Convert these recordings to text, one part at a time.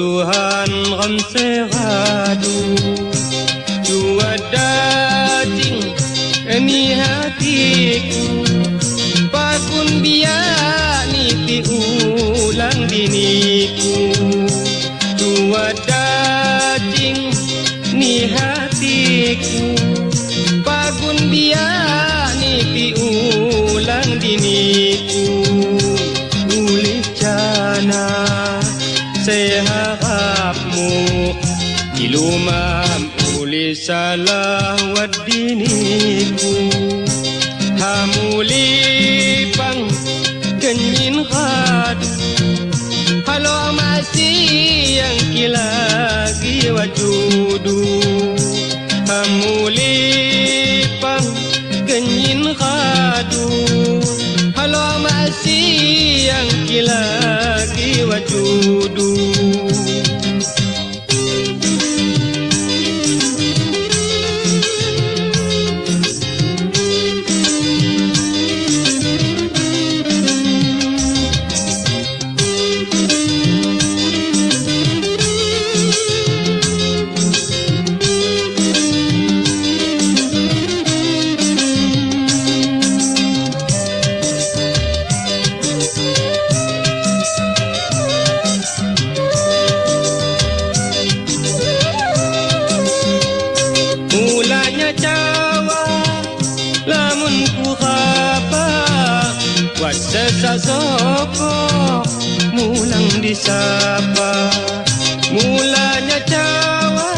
rusuhan ramse radu Jua daging ni hatiku Pakun biak ni ulang diniku Jua daging ni hatiku Pakun biak ni ulang diniku Ulih jana saya harapmu ilumam uli salah wadiniku hamuli pang kenyin hadu halo masih yang kilagi wajudu hamuli pang kenyin hadu halo masih yang kilagi wajudu Sesasoko mulang disapa mulanya cawa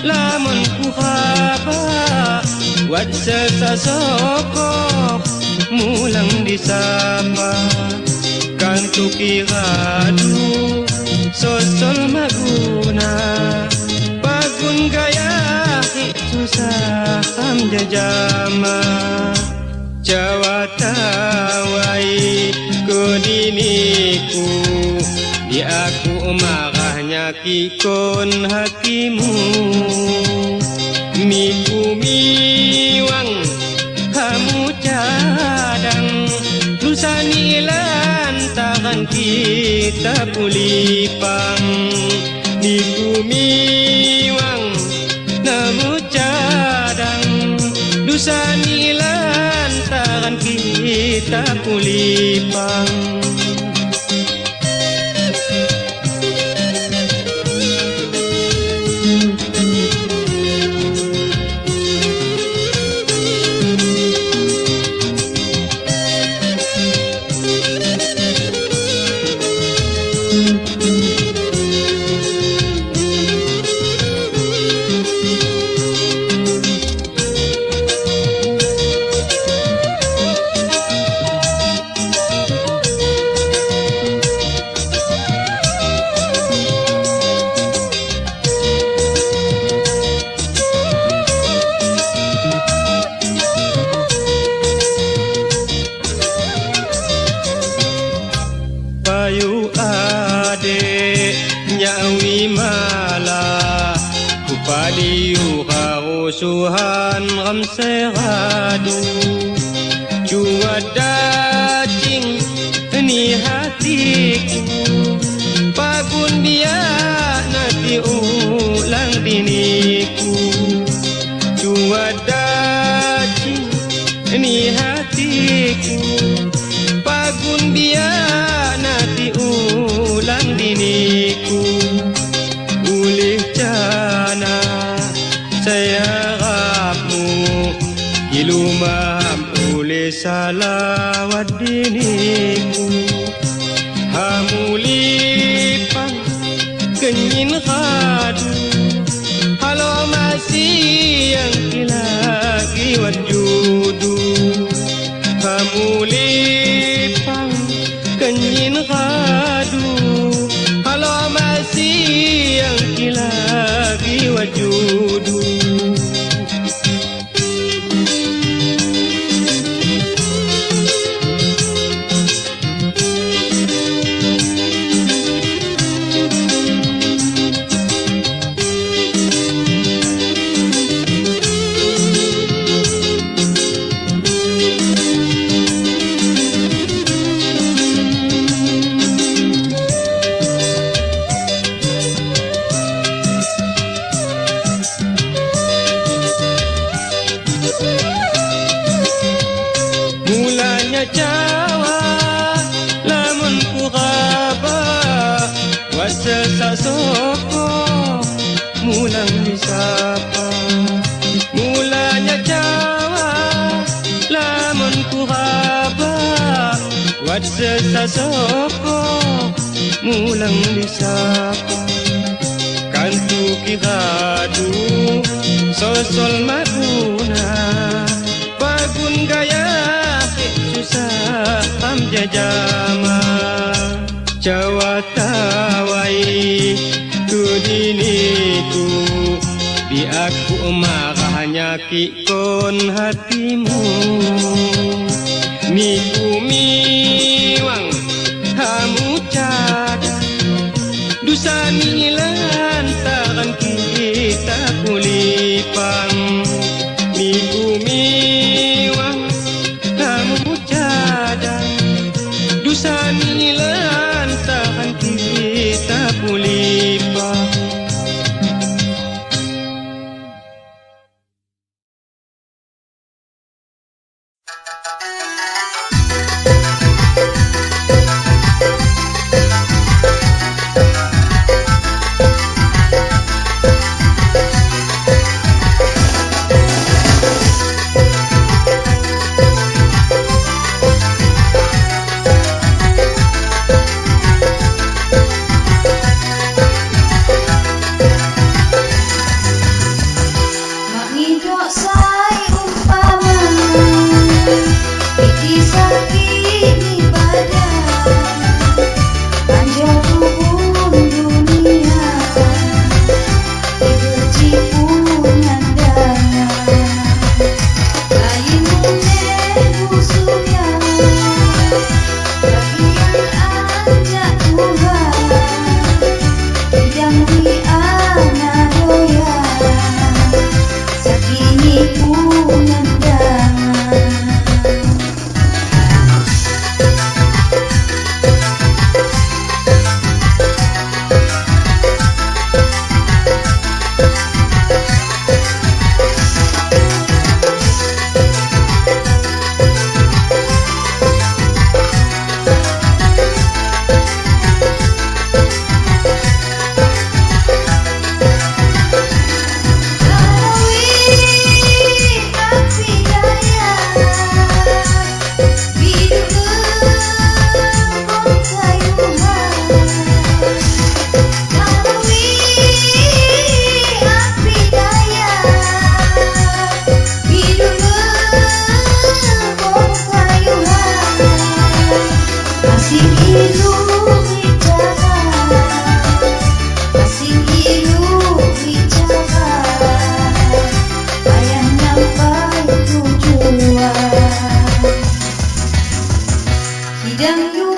lamun ku haba wat sesasoko mulang disapa kan tukiradu sosol maguna bagun gaya susah ham jajama Jawa tawai kodiniku di aku marahnya kikon hakimu miku miwang kamu cadang lusani lantaran kita pulipang miku miwang namu cadang lusani lantaran kita pulipang Bayu ade nyawi mala kupadiu harusuhan ramse radu jua daging ni hatiku pagun biak nanti ulang diniku jua daging ni hatiku pagun biak nanti ulang diniku ulih jana saya harapmu ilumam ulih salawat diniku hamulipang kenyin hadu halo masih yang kilagi wajudu hamulipang kenyin hadu halo masih yang kilagi wajudu Jawa lamun ku gaba wasesa soko mulang disapa mulanya Jawa lamun ku gaba wasesa soko mulang disapa kantu kiradu sosol maguna bagun gaya susah jajama Jawa tawai kudiniku di aku marahnya kikon hatimu miku miwang kamu cada dusa nilan taran kita kulipang miku miwang kamu cada dusa nilan taran kita kulipang. Hidang